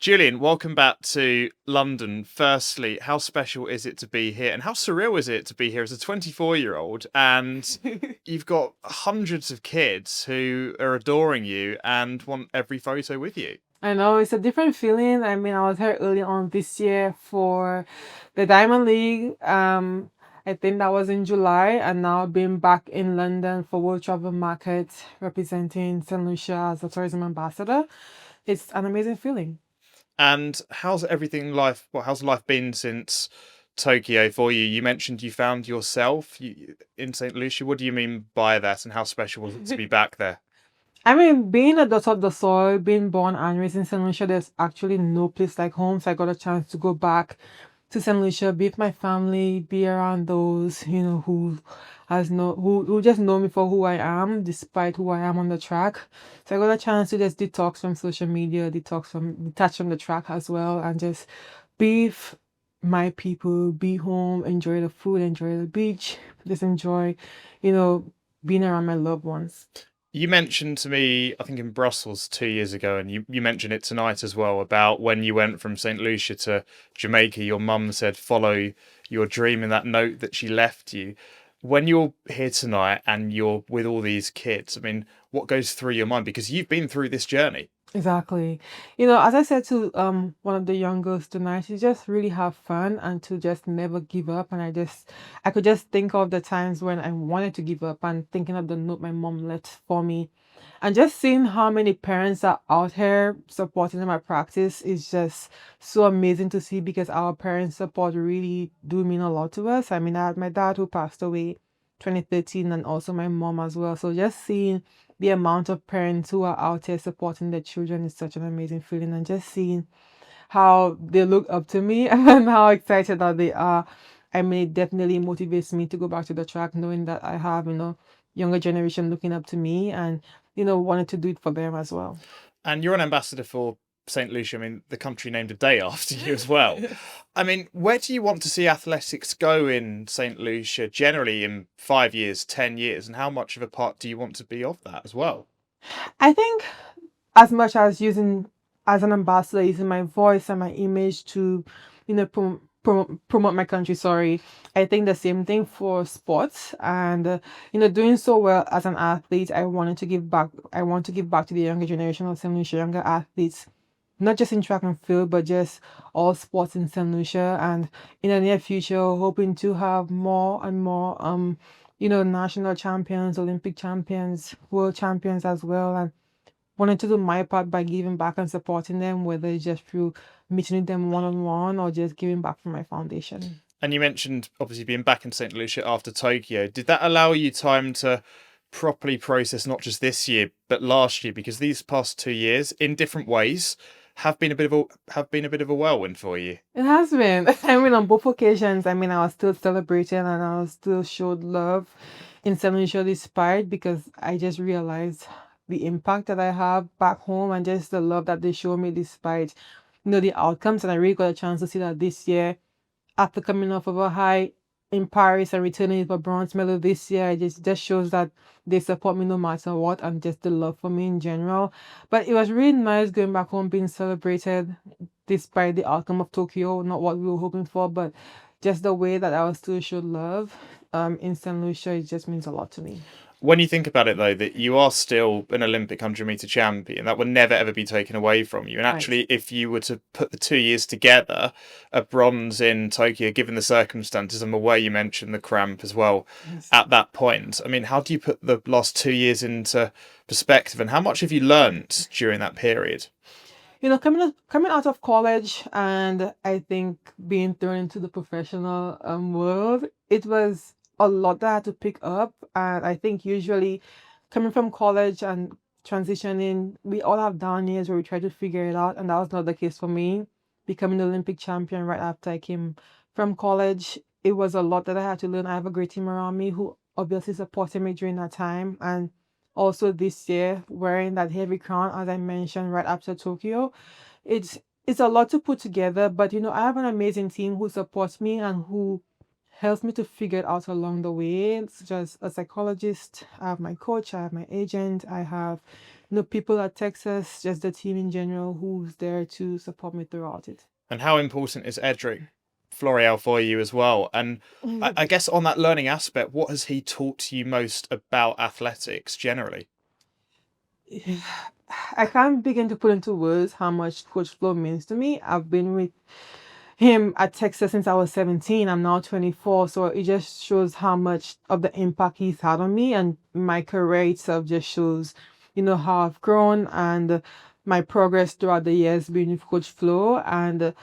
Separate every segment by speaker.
Speaker 1: Julien, welcome back to London. Firstly, how special is it to be here? And how surreal is it to be here as a 24-year-old and you've got hundreds of kids who are adoring you and want every photo with you?
Speaker 2: I know it's a different feeling. I mean, I was here early on this year for the Diamond League. I think that was in July, and now being back in London for World Travel Market, representing Saint Lucia as a tourism ambassador. It's an amazing feeling.
Speaker 1: And how's life been since Tokyo for you? You mentioned you found yourself in St. Lucia. What do you mean by that and how special was it to be back there?
Speaker 2: I mean, being a daughter of the soil, being born and raised in St. Lucia, there's actually no place like home. So I got a chance to go back to St. Lucia, be with my family, be around those, who just know me for who I am, despite who I am on the track. So I got a chance to just detox from social media, detach from the track as well, and just be with my people, be home, enjoy the food, enjoy the beach, just enjoy, you know, being around my loved ones.
Speaker 1: You mentioned to me, I think in Brussels 2 years ago, and you mentioned it tonight as well, about when you went from St. Lucia to Jamaica, your mum said, follow your dream in that note that she left you. When you're here tonight and you're with all these kids, I mean, what goes through your mind? Because you've been through this journey.
Speaker 2: Exactly. As I said to one of the young girls tonight, to just really have fun and to just never give up. And I could just think of the times when I wanted to give up and thinking of the note my mom left for me. And just seeing how many parents are out here supporting my practice is just so amazing to see because our parents' support really do mean a lot to us. I mean, I had my dad who passed away 2013 and also my mom as well. So just seeing the amount of parents who are out here supporting their children is such an amazing feeling, and just seeing how they look up to me and how excited that they are. I mean, it definitely motivates me to go back to the track, knowing that I have, younger generation looking up to me and, wanting to do it for them as well.
Speaker 1: And you're an ambassador for St. Lucia. I mean, the country named a day after you as well. I mean, where do you want to see athletics go in St. Lucia generally in 5 years, 10 years? And how much of a part do you want to be of that as well?
Speaker 2: I think as much as using as an ambassador, using my voice and my image to, promote my country. Sorry, I think the same thing for sports, and doing so well as an athlete. I wanted to give back. I want to give back to the younger generation of Saint Lucia, younger athletes, not just in track and field, but just all sports in Saint Lucia. And in the near future, hoping to have more and more, national champions, Olympic champions, world champions as well, and wanted to do my part by giving back and supporting them, whether it's just through meeting with them one on one or just giving back from my foundation.
Speaker 1: And you mentioned obviously being back in St. Lucia after Tokyo. Did that allow you time to properly process not just this year but last year? Because these past 2 years, in different ways, have been a bit of a whirlwind for you.
Speaker 2: It has been. I mean, on both occasions, I mean, I was still celebrating and I was still showed love in San Lucia despite because I just realized the impact that I have back home and just the love that they show me despite, the outcomes. And I really got a chance to see that this year after coming off of a high in Paris and returning with a bronze medal this year, it just shows that they support me no matter what and just the love for me in general. But it was really nice going back home being celebrated despite the outcome of Tokyo, not what we were hoping for, but just the way that I was still showed love in St. Lucia, it just means a lot to me.
Speaker 1: When you think about it, though, that you are still an Olympic 100-meter champion, that will never ever be taken away from you. And
Speaker 2: Right.
Speaker 1: actually, if you were to put the 2 years together, a bronze in Tokyo, given the circumstances, I'm aware you mentioned the cramp as well
Speaker 2: Yes.
Speaker 1: at that point. I mean, how do you put the last 2 years into perspective, and how much have you learnt during that period?
Speaker 2: Coming out of college and I think being thrown into the professional world, it was a lot that I had to pick up. And I think usually coming from college and transitioning, we all have down years where we try to figure it out, and that was not the case for me. Becoming the Olympic champion right after I came from college, it was a lot that I had to learn. I have a great team around me who obviously supported me during that time, and also this year wearing that heavy crown, as I mentioned right after Tokyo, it's a lot to put together. But I have an amazing team who supports me and who helps me to figure it out along the way. It's just a psychologist, I have my coach, I have my agent, I have people at Texas, just the team in general, who's there to support me throughout it.
Speaker 1: And how important is Edric Florial for you as well? And I guess on that learning aspect, what has he taught you most about athletics generally?
Speaker 2: I can't begin to put into words how much Coach Flo means to me. I've been with him at Texas since I was 17. I'm now 24. So it just shows how much of the impact he's had on me. And my career itself just shows, how I've grown and my progress throughout the years being with Coach Flo. And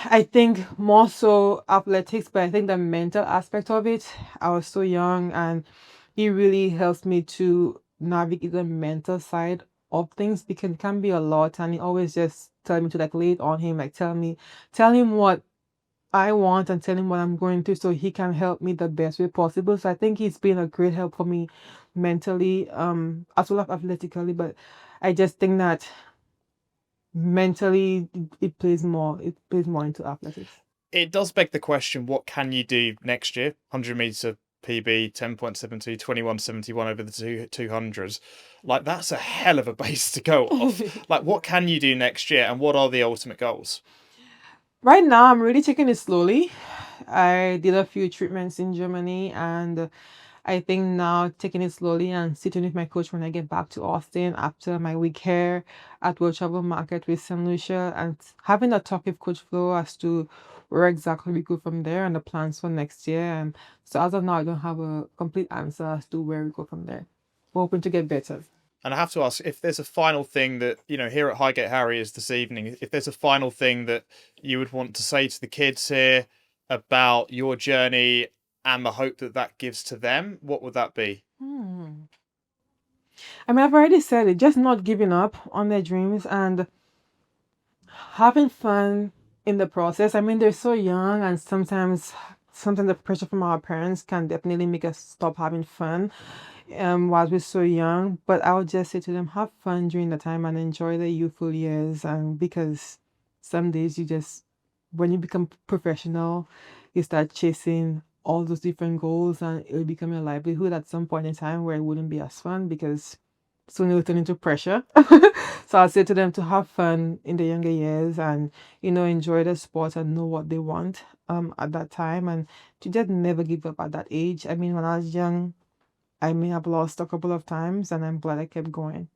Speaker 2: I think more so athletics, but I think the mental aspect of it, I was so young and he really helps me to navigate the mental side of things because it can be a lot and he always just tell me to like lay it on him, like tell him what I want and tell him what I'm going through so he can help me the best way possible. So I think he's been a great help for me mentally, as well as athletically, but I just think that mentally it plays more into athletics.
Speaker 1: It does beg the question, what can you do next year? 100 meter PB, 10.72, 21.71 over the 200s. Like, that's a hell of a base to go off. Like, what can you do next year and what are the ultimate goals?
Speaker 2: Right now, I'm really taking it slowly. I did a few treatments in Germany, and I think now taking it slowly and sitting with my coach when I get back to Austin after my week here at World Travel Market with Saint Lucia and having a talk with Coach Flo as to where exactly we go from there and the plans for next year. And so as of now, I don't have a complete answer as to where we go from there. We're hoping to get better.
Speaker 1: And I have to ask if there's a final thing that, here at Highgate Harriers this evening, if there's a final thing that you would want to say to the kids here about your journey and the hope that that gives to them, what would that be?
Speaker 2: I mean, I've already said it, just not giving up on their dreams and having fun in the process. I mean, they're so young, and sometimes the pressure from our parents can definitely make us stop having fun while we're so young. But I would just say to them, have fun during the time and enjoy the youthful years. And because some days when you become professional, you start chasing all those different goals and it'll become your livelihood at some point in time where it wouldn't be as fun because soon it'll turn into pressure. So I'll say to them to have fun in the younger years and, enjoy the sport and know what they want at that time and to just never give up at that age. I mean, when I was young, I may have lost a couple of times and I'm glad I kept going.